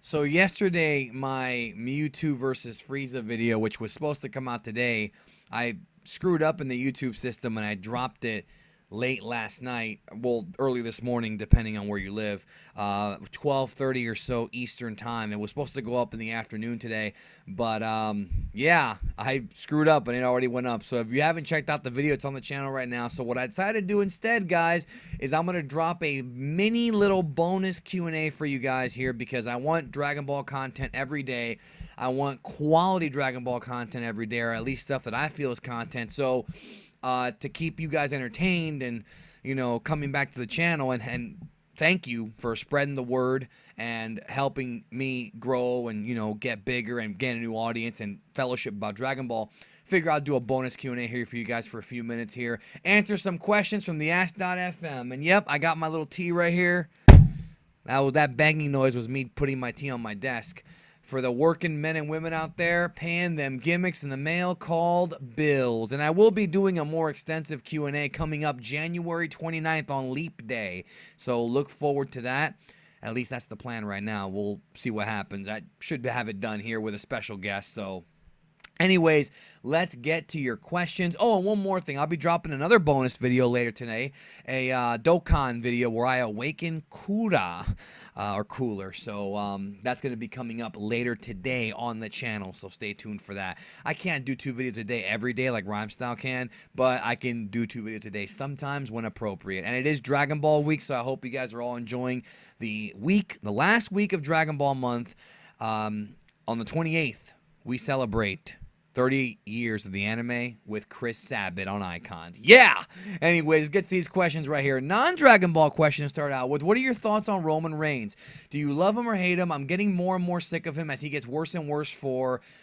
So yesterday, my Mewtwo versus Frieza video, which was supposed to come out today, I screwed up in the YouTube system and I dropped it late last night. Well, early this morning, depending on where you live. 12:30 or so Eastern time. It was supposed to go up in the afternoon today, but yeah, I screwed up and it already went up. So if you haven't checked out the video, it's on the channel right now. So what I decided to do instead, guys, is I'm gonna drop a mini little bonus Q&A for you guys here because I want Dragon Ball content every day. I want quality Dragon Ball content every day, or at least stuff that I feel is content. So to keep you guys entertained and, you know, coming back to the channel, and thank you for spreading the word and helping me grow and, you know, get bigger and get a new audience and fellowship about Dragon Ball. Figure I'll do a bonus Q&A here for you guys for a few minutes here. Answer some questions from the Ask.fm. And yep, I got my little tea right here. That banging noise was me putting my tea on my desk. For the working men and women out there, paying them gimmicks in the mail called bills. And I will be doing a more extensive Q&A coming up January 29th on Leap Day. So look forward to that. At least that's the plan right now. We'll see what happens. I should have it done here with a special guest. So anyways, let's get to your questions. Oh, and one more thing. I'll be dropping another bonus video later today. A Dokkan video where I awaken Kura. Or Cooler. So that's going to be coming up later today on the channel, so stay tuned for that. I can't do 2 videos a day every day like Rhymestyle can, but I can do 2 videos a day sometimes when appropriate. And it is Dragon Ball week, so I hope you guys are all enjoying the last week of Dragon Ball month. On the 28th, we celebrate 30 years of the anime with Chris Sabat on Icons. Yeah! Anyways, get to these questions right here. Non-Dragon Ball questions start out with, what are your thoughts on Roman Reigns? Do you love him or hate him? I'm getting more and more sick of him as he gets worse and worse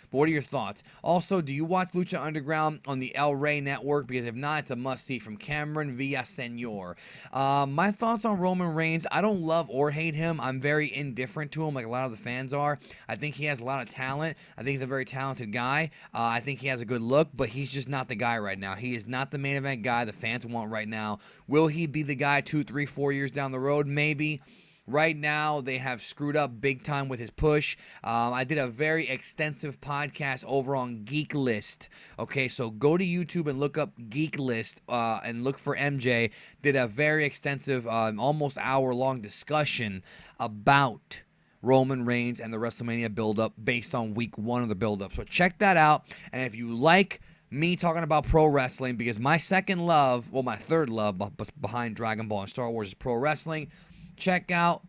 but what are your thoughts? Also, do you watch Lucha Underground on the El Rey network? Because if not, it's a must-see from Cameron Villasenor. My thoughts on Roman Reigns, I don't love or hate him. I'm very indifferent to him like a lot of the fans are. I think he has a lot of talent. I think he's a very talented guy. I think he has a good look, but he's just not the guy right now. He is not the main event guy the fans want right now. Will he be the guy 2, 3, 4 years down the road? Maybe. Right now, they have screwed up big time with his push. I did a very extensive podcast over on Geek List. Okay, so go to YouTube and look up Geek List and look for MJ. Did a very extensive, almost hour-long discussion about Roman Reigns and the WrestleMania build-up based on week 1 of the build-up. So check that out. And if you like me talking about pro wrestling, because my second love, well, my third love behind Dragon Ball and Star Wars is pro wrestling,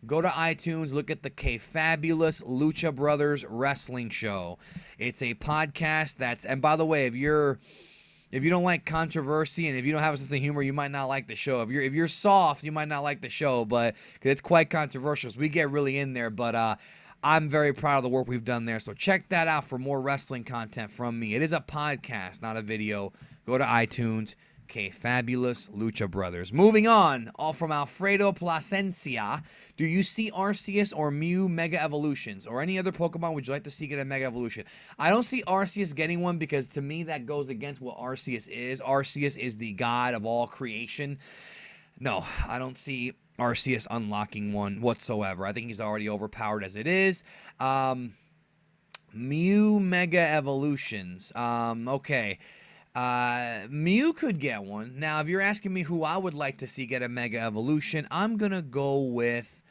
go to iTunes, look at the K-Fabulous Lucha Brothers Wrestling Show. It's a podcast and by the way, if you don't like controversy and if you don't have a sense of humor, you might not like the show. If you're soft, you might not like the show, but because it's quite controversial, so we get really in there. But I'm very proud of the work we've done there. So check that out for more wrestling content from me. It is a podcast, not a video. Go to iTunes. K-Fabulous Lucha Brothers. Moving on, all from Alfredo Plasencia. Do you see Arceus or Mew Mega Evolutions? Or any other Pokemon would you like to see get a Mega Evolution? I don't see Arceus getting one because to me that goes against what Arceus is. Arceus is the god of all creation. No, I don't see Arceus unlocking one whatsoever. I think he's already overpowered as it is. Mew Mega Evolutions. Okay. Mew could get one. Now, if you're asking me who I would like to see get a Mega Evolution, I'm going to go with,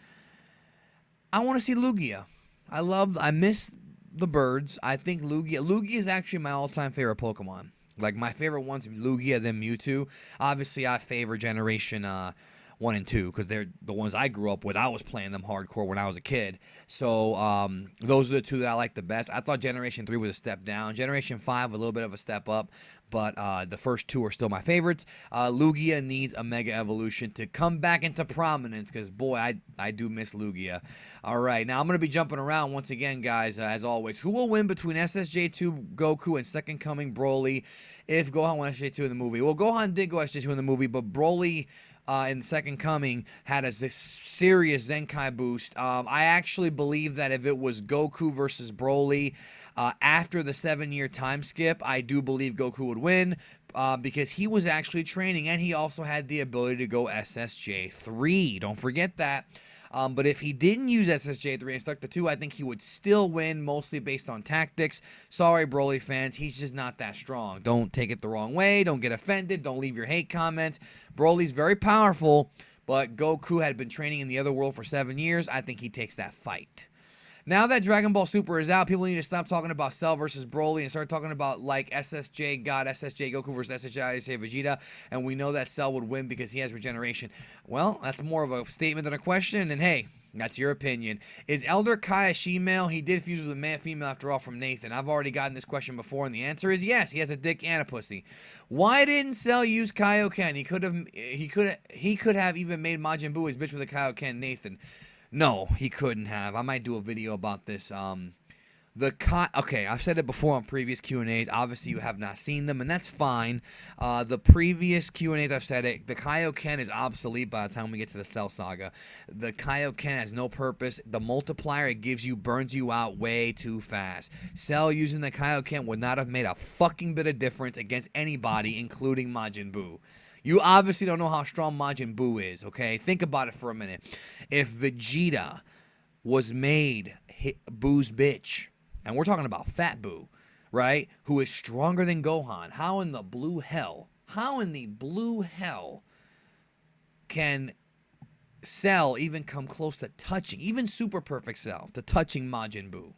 I want to see Lugia. I miss the birds. I think Lugia is actually my all-time favorite Pokemon. Like, my favorite one's Lugia, then Mewtwo. Obviously, I favor Generation 1 and 2 because they're the ones I grew up with. I was playing them hardcore when I was a kid. So those are the 2 that I like the best. I thought Generation 3 was a step down. Generation 5 a little bit of a step up. But the first 2 are still my favorites. Lugia needs a Mega Evolution to come back into prominence because, boy, I do miss Lugia. All right, now I'm going to be jumping around once again, guys, as always. Who will win between SSJ2 Goku and Second Coming Broly if Gohan won SSJ2 in the movie? Well, Gohan did go SSJ2 in the movie, but Broly in Second Coming had a serious Zenkai boost. I actually believe that if it was Goku versus Broly, after the 7-year time skip, I do believe Goku would win because he was actually training and he also had the ability to go SSJ3. Don't forget that. But if he didn't use SSJ3 and stuck to 2, I think he would still win, mostly based on tactics. Sorry, Broly fans, he's just not that strong. Don't take it the wrong way. Don't get offended. Don't leave your hate comments. Broly's very powerful, but Goku had been training in the other world for 7 years. I think he takes that fight. Now that Dragon Ball Super is out, people need to stop talking about Cell versus Broly and start talking about like SSJ God, SSJ Goku versus SSJ Vegeta, and we know that Cell would win because he has regeneration. Well, that's more of a statement than a question, and hey, that's your opinion. Is Elder Kai a she-male? He did fuse with a female after all from Nathan. I've already gotten this question before, and the answer is yes. He has a dick and a pussy. Why didn't Cell use Kaioken? He could have even made Majin Buu his bitch with a Kaioken, Nathan. No, he couldn't have. I might do a video about this. Okay, I've said it before on previous Q&As. Obviously, you have not seen them, and that's fine. The previous Q&As, I've said it. The Kaioken is obsolete by the time we get to the Cell Saga. The Kaioken has no purpose. The multiplier it gives you burns you out way too fast. Cell using the Kaioken would not have made a fucking bit of difference against anybody, including Majin Buu. You obviously don't know how strong Majin Buu is, okay? Think about it for a minute. If Vegeta was made Buu's bitch, and we're talking about Fat Buu, right? Who is stronger than Gohan, how in the blue hell can Cell even come close to touching, even Super Perfect Cell, to touching Majin Buu?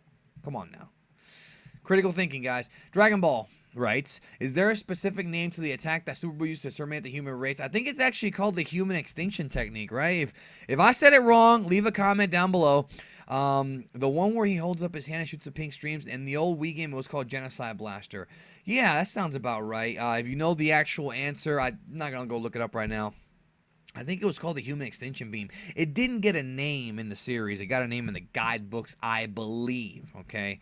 Come on now. Critical thinking, guys. Dragon Ball writes, is there a specific name to the attack that Super Buu used to terminate the human race? I think it's actually called the human extinction technique, right? If I said it wrong, leave a comment down below. The one where he holds up his hand and shoots the pink streams, in the old Wii game, it was called Genocide Blaster. Yeah, that sounds about right. If you know the actual answer, I'm not going to go look it up right now. I think it was called the Human Extinction Beam. It didn't get a name in the series. It got a name in the guidebooks, I believe, okay?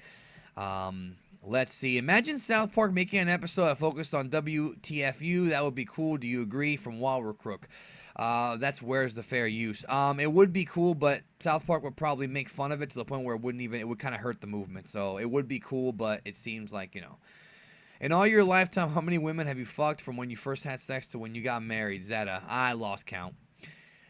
Let's see. Imagine South Park making an episode that focused on WTFU. That would be cool. Do you agree? From Walrus Crook. That's where's the fair use. It would be cool, but South Park would probably make fun of it to the point where it would kind of hurt the movement. So it would be cool, but it seems like, you know. In all your lifetime, how many women have you fucked from when you first had sex to when you got married? Zeta. I lost count.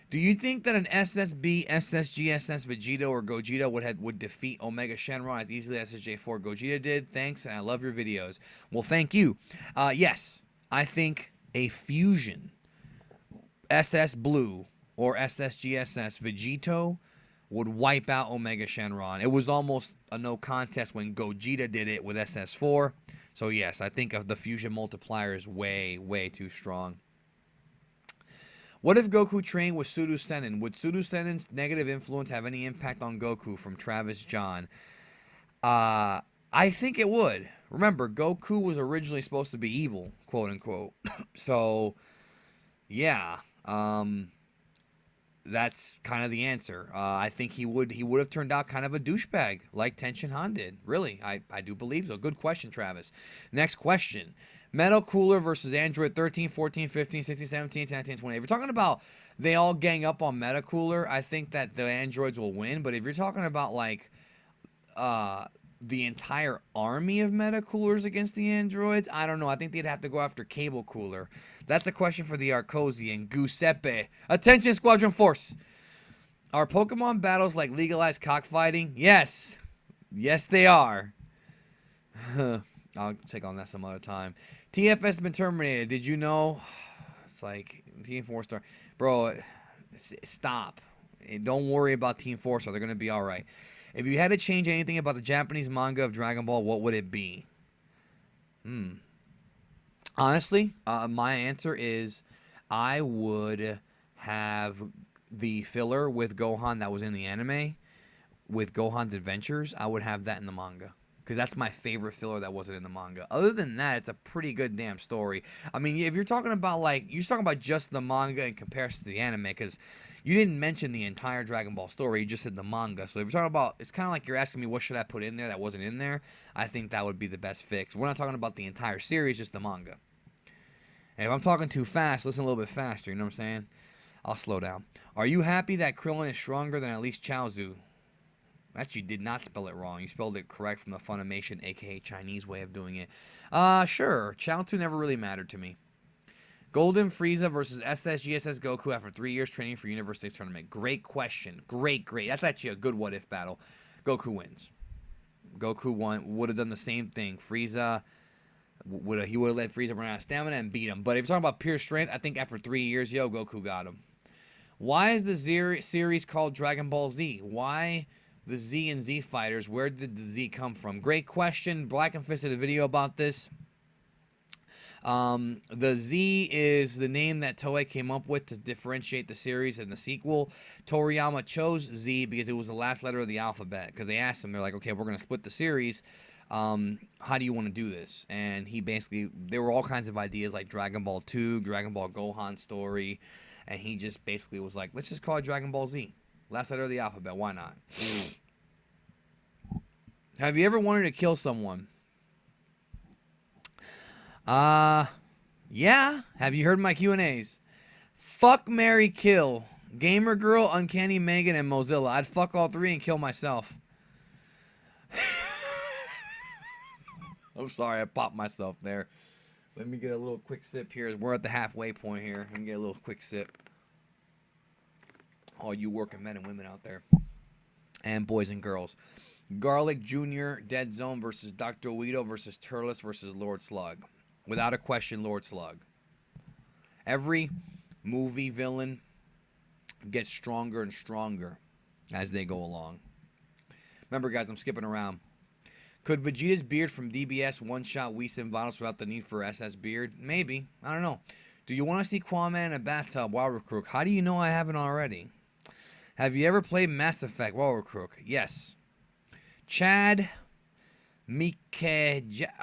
Do you think that an SSB, SSGSS Vegeta or Gogeta would defeat Omega Shenron as easily as SSJ4 Gogeta did? Thanks, and I love your videos. Well, thank you. Yes, I think a fusion SS Blue or SSGSS Vegito would wipe out Omega Shenron. It was almost a no contest when Gogeta did it with SS4. So yes, I think the fusion multiplier is way, way too strong. What if Goku trained with Pseudo Sennin? Would Pseudo Sennin's negative influence have any impact on Goku? From Travis John. I think it would. Remember, Goku was originally supposed to be evil, quote unquote. So, yeah, that's kind of the answer. I think he would have turned out kind of a douchebag like Tenshin Han did. Really, I do believe so. Good question, Travis. Next question. Metal Cooler versus Android 13, 14, 15, 16, 17, 19, 20. If you're talking about they all gang up on Metal Cooler, I think that the androids will win. But if you're talking about like the entire army of Metal Coolers against the androids, I don't know. I think they'd have to go after Cable Cooler. That's a question for the Arcosian. Giuseppe. Attention, Squadron Force. Are Pokemon battles like legalized cockfighting? Yes. Yes, they are. I'll take on that some other time. TFS has been terminated. Did you know? It's like Team 4-Star. Bro, stop. Don't worry about Team 4-Star. They're going to be all right. If you had to change anything about the Japanese manga of Dragon Ball, what would it be? Honestly, my answer is I would have the filler with Gohan that was in the anime, with Gohan's adventures. I would have that in the manga, because that's my favorite filler that wasn't in the manga. Other than that, it's a pretty good damn story. I mean, if you're talking about just the manga in comparison to the anime, because you didn't mention the entire Dragon Ball story, you just said the manga. So if you're talking about, it's kind of like you're asking me what should I put in there that wasn't in there. I think that would be the best fix. We're not talking about the entire series, just the manga. And if I'm talking too fast, listen a little bit faster, you know what I'm saying? I'll slow down. Are you happy that Krillin is stronger than at least Chaozu? Actually, you did not spell it wrong. You spelled it correct from the Funimation, aka Chinese way of doing it. Sure. Chaozu never really mattered to me. Golden Frieza versus SSGSS Goku after 3 years training for Universe 6 tournament. Great question. Great. That's actually a good what-if battle. Goku wins. Goku would have done the same thing. Frieza, he would have let Frieza run out of stamina and beat him. But if you're talking about pure strength, I think after 3 years, Goku got him. Why is the series called Dragon Ball Z? Why the Z and Z fighters? Where did the Z come from? Great question. BLACKENFIST did a video about this. The Z is the name that Toei came up with to differentiate the series and the sequel. Toriyama chose Z because it was the last letter of the alphabet. Because they asked him, they're like, okay, we're going to split the series. How do you want to do this? And he basically, there were all kinds of ideas like Dragon Ball 2, Dragon Ball Gohan story. And he just basically was like, let's just call it Dragon Ball Z. Last letter of the alphabet. Why not? Have you ever wanted to kill someone? Yeah. Have you heard my Q&As? Fuck, marry, kill. Gamer Girl, Uncanny Megan, and Mozilla. I'd fuck all three and kill myself. I'm sorry, I popped myself there. Let me get a little quick sip here. We're at the halfway point here. Let me get a little quick sip. All you working men and women out there. And boys and girls. Garlic Jr., Dead Zone versus Dr. Oedo versus Turles versus Lord Slug. Without a question, Lord Slug. Every movie villain gets stronger and stronger as they go along. Remember, guys, I'm skipping around. Could Vegeta's beard from DBS one-shot Whis and Vados without the need for SS beard? Maybe. I don't know. Do you want to see QAAMAN in a bathtub? Wow, Recruit. How do you know I haven't already? Have you ever played Mass Effect? Wow, Recruit. Yes. Chad Mike.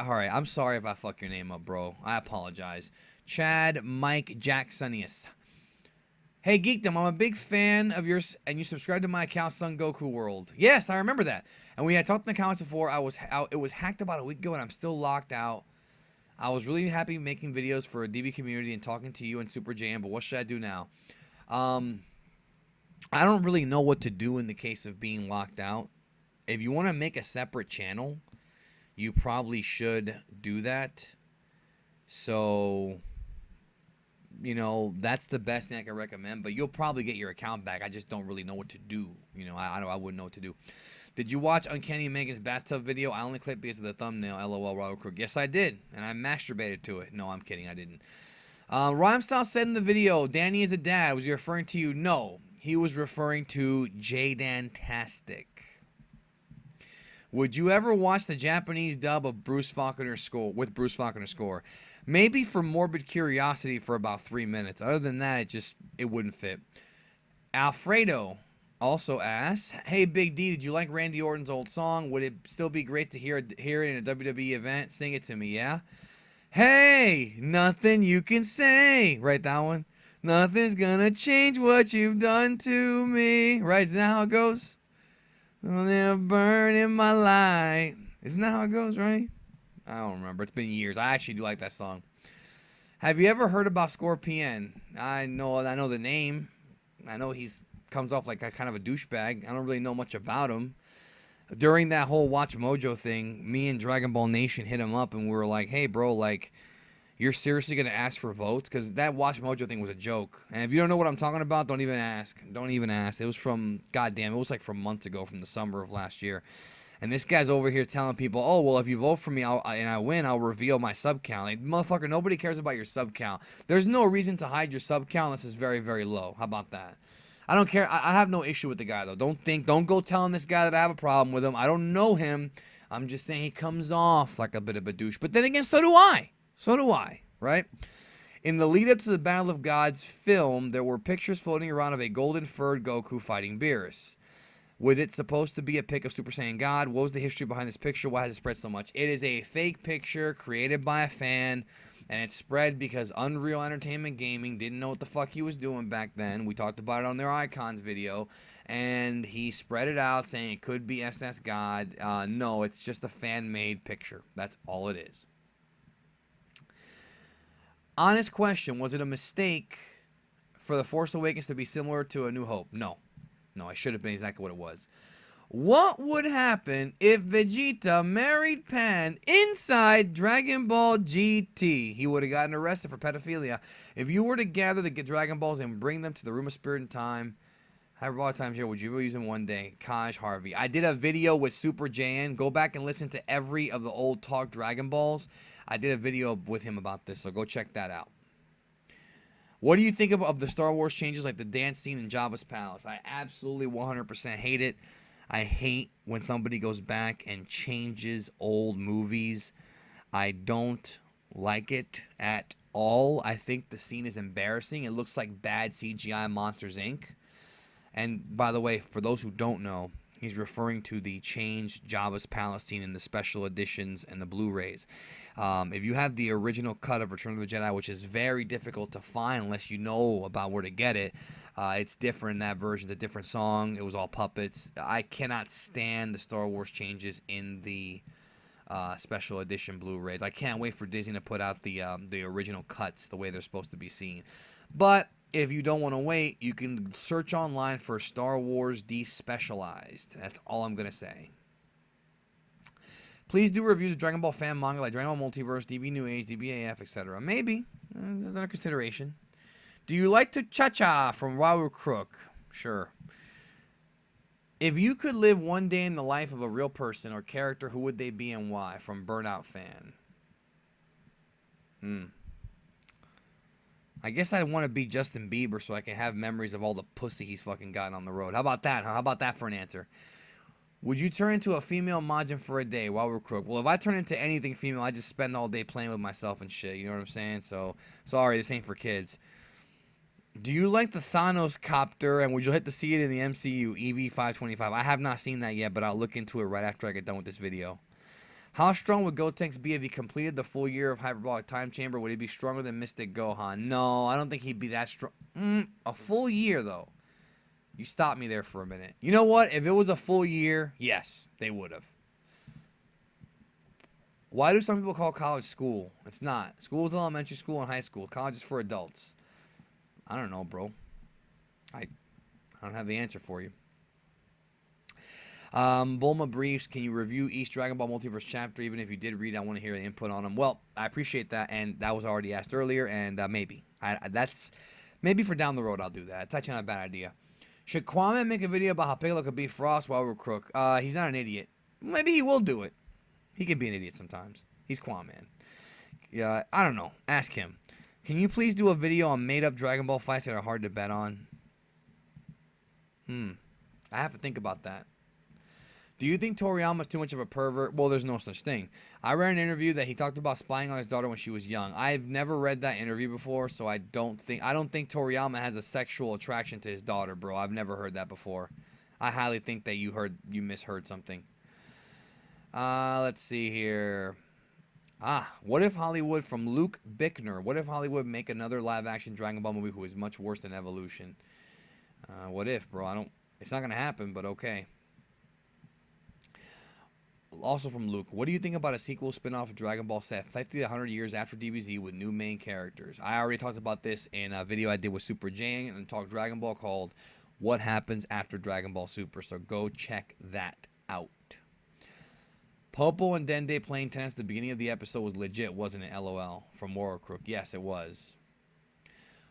Alright, I'm sorry if I fuck your name up, bro. I apologize. Chad Mike Jacksonius. Hey, Geekdom, I'm a big fan of yours, and you subscribed to my account, Son Goku World. Yes, I remember that. And we had talked in the comments before. It was hacked about a week ago, and I'm still locked out. I was really happy making videos for a DB community and talking to you and Super JAYAIN, but what should I do now? I don't really know what to do in the case of being locked out. If you want to make a separate channel, you probably should do that. So, you know, that's the best thing I can recommend. But you'll probably get your account back. I just don't really know what to do. You know, I wouldn't know what to do. Did you watch Uncanny Megan's bathtub video? I only clicked because of the thumbnail. LOL, Robert Crook. Yes, I did. And I masturbated to it. No, I'm kidding. I didn't. Rhymestyle said in the video, Danny is a dad. Was he referring to you? No. He was referring to Jaydantastic. Would you ever watch the Japanese dub of Bruce Faulconer's score with Bruce Faulconer's score? Maybe for morbid curiosity for about 3 minutes. Other than that, it wouldn't fit. Alfredo also asks, hey Big D, did you like Randy Orton's old song? Would it still be great to hear it in a WWE event? Sing it to me, yeah? Hey, nothing you can say. Right, that one. Nothing's gonna change what you've done to me. Right, isn't that how it goes? Oh, they're burning my light. Isn't that how it goes, right? I don't remember. It's been years. I actually do like that song. Have you ever heard about Scorpion? I know the name. I know he's comes off like a kind of a douchebag. I don't really know much about him. During that whole Watch Mojo thing, me and Dragon Ball Nation hit him up and we were like, hey, bro, like, you're seriously going to ask for votes? Because that Watch Mojo thing was a joke. And if you don't know what I'm talking about, don't even ask. Don't even ask. It was from, goddamn, it was like from months ago, from the summer of last year. And this guy's over here telling people, oh, well, if you vote for me and I win, I'll reveal my sub count. Like, motherfucker, nobody cares about your sub count. There's no reason to hide your sub count unless it's very, very low. How about that? I don't care. I have no issue with the guy, though. Don't go telling this guy that I have a problem with him. I don't know him. I'm just saying he comes off like a bit of a douche. But then again, so do I. So do I, right? In the lead-up to the Battle of Gods film, there were pictures floating around of a golden-furred Goku fighting Beerus. Was it supposed to be a pic of Super Saiyan God? What was the history behind this picture? Why has it spread so much? It is a fake picture created by a fan, and it spread because Unreal Entertainment Gaming didn't know what the fuck he was doing back then. We talked about it on their Icons video, and he spread it out saying it could be SS God. No, it's just a fan-made picture. That's all it is. Honest question, was it a mistake for The Force Awakens to be similar to A New Hope? No. No, it should have been exactly what it was. What would happen if Vegeta married Pan inside Dragon Ball GT? He would have gotten arrested for pedophilia. If you were to gather the Dragon Balls and bring them to the Room of Spirit and Time, Hyperbolic Times here, would you use them one day? Kaj Harvey. I did a video with Super JAYAIN. Go back and listen to every of the old Talk Dragon Balls. I did a video with him about this, so go check that out. What do you think of the Star Wars changes like the dance scene in Jabba's Palace? I absolutely 100% hate it. I hate when somebody goes back and changes old movies. I don't like it at all. I think the scene is embarrassing. It looks like bad CGI Monsters, Inc. And by the way, for those who don't know, he's referring to the changed Jabba's Palace scene in the special editions and the Blu-rays. If you have the original cut of Return of the Jedi, which is very difficult to find unless you know about where to get it, it's different in that version. It's a different song. It was all puppets. I cannot stand the Star Wars changes in the special edition Blu-rays. I can't wait for Disney to put out the original cuts the way they're supposed to be seen. But if you don't want to wait, you can search online for Star Wars Despecialized. That's all I'm going to say. Please do reviews of Dragon Ball fan manga like Dragon Ball Multiverse, DB New Age, DBAF, etc. Maybe. Another consideration. Do you like to cha-cha from Wawu Crook? Sure. If you could live one day in the life of a real person or character, who would they be and why? From Burnout Fan. I guess I'd want to be Justin Bieber so I can have memories of all the pussy he's fucking gotten on the road. How about that? How about that for an answer? Would you turn into a female Majin for a day while we're crook? Well, if I turn into anything female, I just spend all day playing with myself and shit. You know what I'm saying? So, sorry, this ain't for kids. Do you like the Thanos copter, and would you like to see it in the MCU, EV525? I have not seen that yet, but I'll look into it right after I get done with this video. How strong would Gotenks be if he completed the full year of Hyperbolic Time Chamber? Would he be stronger than Mystic Gohan? No, I don't think he'd be that strong. A full year, though. You stopped me there for a minute. You know what? If it was a full year, yes, they would have. Why do some people call college school? It's not. School is elementary school and high school. College is for adults. I don't know, bro. I don't have the answer for you. Bulma Briefs, can you review each Dragon Ball Multiverse chapter? Even if you did read, I want to hear the input on them. Well, I appreciate that, and that was already asked earlier, and maybe. That's maybe for down the road I'll do that. It's actually not a bad idea. Should QAAMAN make a video about how Piccolo could beat Frost while we're crook? He's not an idiot. Maybe he will do it. He can be an idiot sometimes. He's QAAMAN. Yeah, I don't know. Ask him. Can you please do a video on made-up Dragon Ball fights that are hard to bet on? I have to think about that. Do you think Toriyama's too much of a pervert? Well, there's no such thing. I read an interview that he talked about spying on his daughter when she was young. I've never read that interview before, so I don't think Toriyama has a sexual attraction to his daughter, bro. I've never heard that before. I highly think that you misheard something. Let's see here. What if Hollywood, from Luke Bickner, what if Hollywood make another live-action Dragon Ball movie who is much worse than Evolution? What if, bro? It's not going to happen, but okay. Also from Luke, what do you think about a sequel spin-off of Dragon Ball set 50 to 100 years after DBZ with new main characters? I already talked about this in a video I did with Super JAYAIN and Talk Dragon Ball called What Happens After Dragon Ball Super, so go check that out. Popo and Dende playing tennis at the beginning of the episode was legit, wasn't it? LOL. From Warcrook. Yes, it was.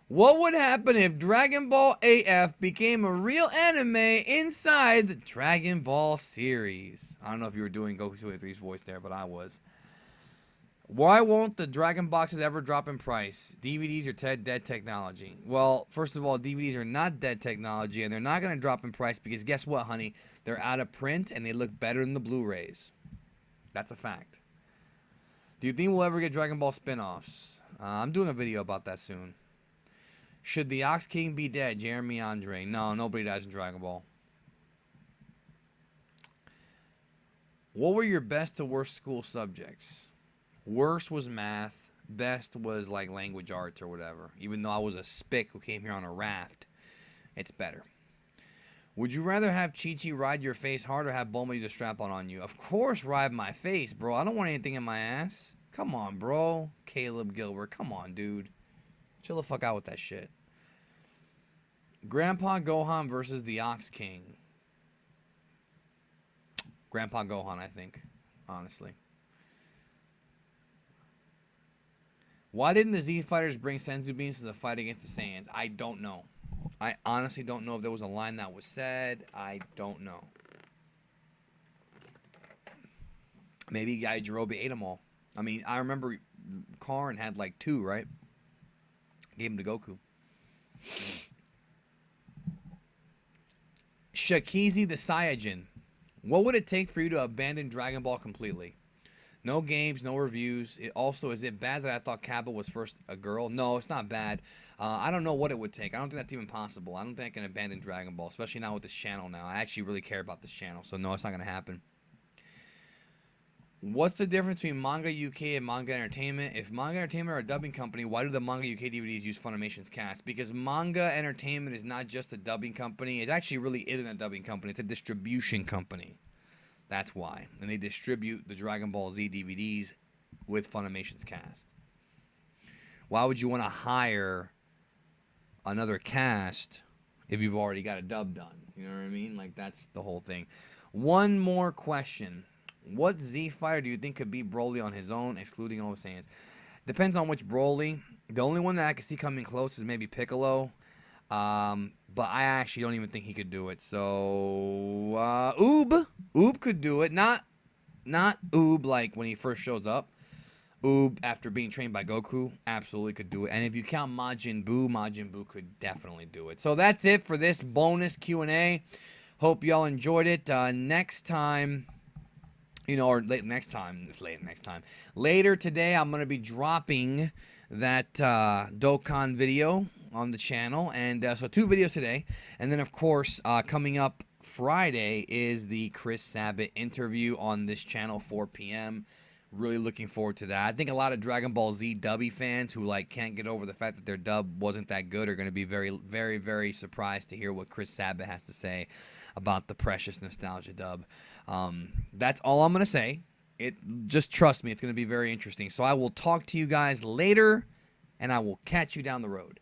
What would happen if Dragon Ball AF became a real anime inside the Dragon Ball series? I don't know if you were doing Goku 283's voice there, but I was. Why won't the Dragon boxes ever drop in price? DVDs are dead technology. Well, first of all, DVDs are not dead technology, and they're not going to drop in price because guess what, honey? They're out of print, and they look better than the Blu-rays. That's a fact. Do you think we'll ever get Dragon Ball spin-offs? I'm doing a video about that soon. Should the Ox King be dead? Jeremy Andre. No, nobody dies in Dragon Ball. What were your best to worst school subjects? Worst was math. Best was like language arts or whatever. Even though I was a spick who came here on a raft, it's better. Would you rather have Chi-Chi ride your face hard or have Bulma use a strap-on on you? Of course ride my face, bro. I don't want anything in my ass. Come on, bro. Caleb Gilbert. Come on, dude. Chill the fuck out with that shit. Grandpa Gohan versus the Ox King. Grandpa Gohan, I think, honestly. Why didn't the Z Fighters bring Senzu Beans to the fight against the Saiyans? I don't know. I honestly don't know if there was a line that was said. I don't know. Maybe Yajirobe ate them all. I mean, I remember Karn had like 2, right? Gave him to Goku. Shakizi the Saiyajin. What would it take for you to abandon Dragon Ball completely? No games, no reviews. Is it bad that I thought Kappa was first a girl? No, it's not bad. I don't know what it would take. I don't think that's even possible. I don't think I can abandon Dragon Ball, especially now with this channel now. I actually really care about this channel, so no, it's not going to happen. What's the difference between Manga UK and Manga Entertainment? If Manga Entertainment are a dubbing company, why do the Manga UK DVDs use Funimation's cast? Because Manga Entertainment is not just a dubbing company. It actually really isn't a dubbing company. It's a distribution company. That's why. And they distribute the Dragon Ball Z DVDs with Funimation's cast. Why would you want to hire another cast if you've already got a dub done? You know what I mean? Like, that's the whole thing. One more question. What Z Fighter do you think could beat Broly on his own, excluding all the Saiyans? Depends on which Broly. The only one that I could see coming close is maybe Piccolo. But I actually don't even think he could do it. So, Oob could do it. Not Oob like when he first shows up. Oob after being trained by Goku absolutely could do it. And if you count Majin Buu could definitely do it. So that's it for this bonus Q&A. Hope y'all enjoyed it. Next time, or next time, later today, I'm going to be dropping that Dokkan video on the channel, and so 2 videos today, and then of course coming up Friday is the Chris Sabat interview on this channel, 4 p.m. Really looking forward to that. I think a lot of Dragon Ball Z dubby fans who can't get over the fact that their dub wasn't that good are going to be very, very, very surprised to hear what Chris Sabat has to say about the precious nostalgia dub. That's all I'm going to say. Just trust me, it's going to be very interesting. So I will talk to you guys later, and I will catch you down the road.